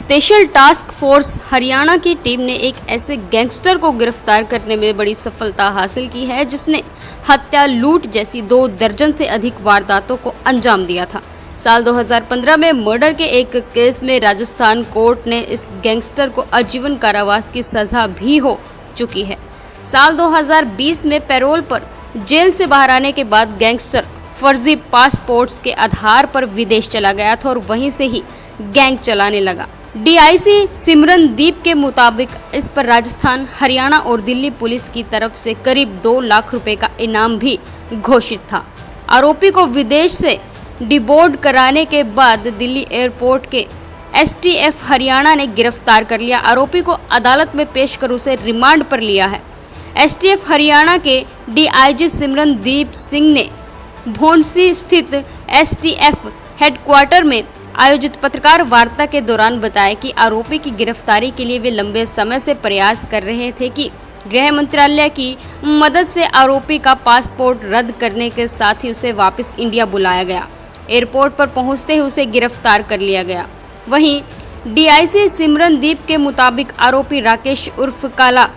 Special task force Haryana की team ने एक ऐसे गैंगस्टर को गिरफ्तार करने में बड़ी सफलता हासिल की है जिसने हत्या, लूट जैसी 2 दर्जन से अधिक वारदातों को अंजाम दिया था। साल 2015 में मर्डर के एक केस में राजस्थान कोर्ट ने इस गैंगस्टर को आजीवन कारावास की सजा भी हो चुकी है। साल 2020 में पैरोल पर जेल से बाहर आने के बाद गैंगस्टर फर्जी पासपोर्ट्स के आधार पर विदेश चला गया था और वहीं से ही गैंग चलाने लगा। डीआईसी सिमरनदीप के मुताबिक इस पर राजस्थान, हरियाणा और दिल्ली पुलिस की तरफ से करीब 2 लाख रुपए का इनाम भी घोषित था। आरोपी को विदेश से डिबोर्ड कराने के बाद दिल्ली एयरपोर्ट के एसटीएफ हरियाणा ने गिरफ्तार कर लिया। आरोपी को अदालत में पेश कर उसे रिमांड पर लिया है। एसटीएफ हरियाणा के डीआईजी सिमरनदीप सिंह ने भोंडसी स्थित एसटीएफ हेडक्वार्टर में आयोजित पत्रकार वार्ता के दौरान बताया कि आरोपी की गिरफ्तारी के लिए वे लंबे समय से प्रयास कर रहे थे कि गृह मंत्रालय की मदद से आरोपी का पासपोर्ट रद्द करने के साथ ही उसे वापस इंडिया बुलाया गया। एयरपोर्ट पर पहुंचते ही उसे गिरफ्तार कर लिया गया। वहीं डीआईसी सिमरनदीप के मुताबिक आरोपी राकेश उर्फ काला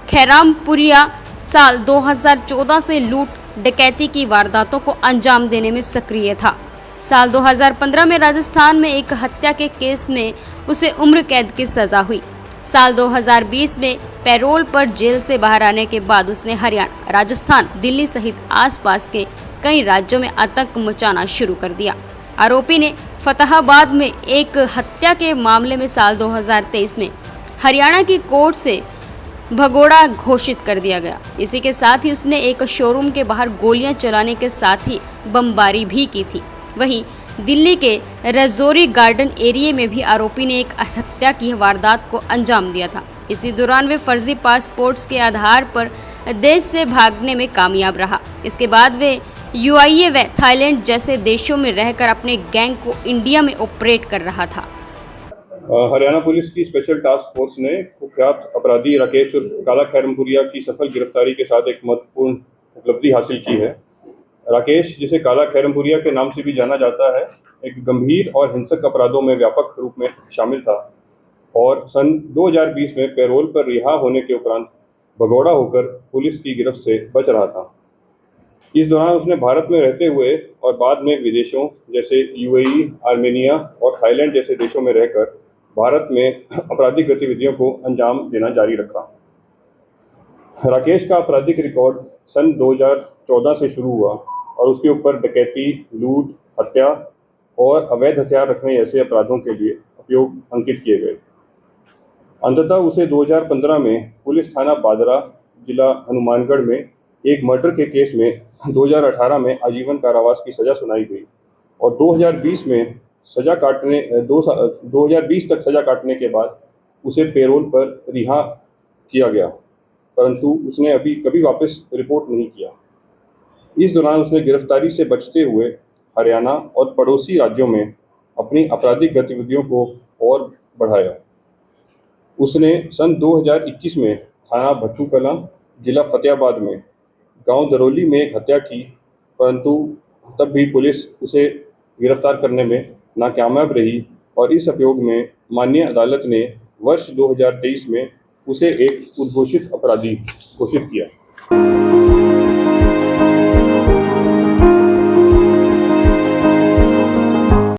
खैरामपुरिया साल 2014 से लूट, डकैती की वारदातों को अंजाम देने में सक्रिय था। साल 2015 में राजस्थान में एक हत्या के केस में उसे उम्र कैद की सजा हुई। साल 2020 में पैरोल पर जेल से बाहर आने के बाद उसने हरियाणा, राजस्थान, दिल्ली सहित आसपास के कई राज्यों में आतंक मचाना शुरू कर दिया। आरोपी ने फतेहाबाद में एक हत्या के मामले में साल 2023 में हरियाणा की कोर्ट से भगोड़ा घोषित कर दिया गया। इसी के साथ ही उसने एक शोरूम के बाहर गोलियां चलाने के साथ ही बमबारी भी की थी। वहीं दिल्ली के रजौरी गार्डन एरिया में भी आरोपी ने एक हत्या की वारदात को अंजाम दिया था। इसी दौरान वे फर्जी पासपोर्ट्स के आधार पर देश से भागने में कामयाब रहा। इसके बाद वे यूएई व थाईलैंड जैसे देशों में रहकर अपने गैंग को इंडिया में ऑपरेट कर रहा था। हरियाणा पुलिस की स्पेशल टास्क फोर्स ने कुख्यात अपराधी राकेश उर्फ काला खैरमपुरिया की सफल गिरफ्तारी के साथ एक महत्वपूर्ण उपलब्धि हासिल की है। राकेश, जिसे काला खैरमपुरिया के नाम से भी जाना जाता है, एक गंभीर और हिंसक अपराधों में व्यापक रूप में शामिल था और सन 2020 में पैरोल पर रिहा होने के उपरांत भगोड़ा होकर पुलिस की गिरफ्त से बच रहा था। इस दौरान उसने भारत में रहते हुए और बाद में विदेशों जैसे यूएई, आर्मेनिया और थाईलैंड जैसे देशों में रहकर भारत में आपराधिक गतिविधियों को अंजाम देना जारी रखा। राकेश का आपराधिक रिकॉर्ड सन 2014 से शुरू हुआ और उसके ऊपर डकैती, लूट, हत्या और अवैध हथियार रखने जैसे अपराधों के लिए उपयोग अंकित किए गए। अंततः उसे 2015 में पुलिस थाना बादरा, जिला हनुमानगढ़ में एक मर्डर के केस में 2018 में आजीवन कारावास की सजा सुनाई गई और 2020 में 2020 तक सजा काटने के बाद उसे पैरोल पर रिहा किया गया, परंतु उसने अभी कभी वापस रिपोर्ट नहीं किया। इस दौरान उसने गिरफ्तारी से बचते हुए हरियाणा और पड़ोसी राज्यों में अपनी आपराधिक गतिविधियों को और बढ़ाया। उसने सन 2021 में थाना भट्टूकलां, जिला फतेहाबाद में गांव दरौली में एक हत्या की, परंतु तब भी पुलिस उसे गिरफ्तार करने में नाकामयाब रही और इस अभियोग में माननीय अदालत ने वर्ष 2023 में उसे एक उद्घोषित अपराधी घोषित किया।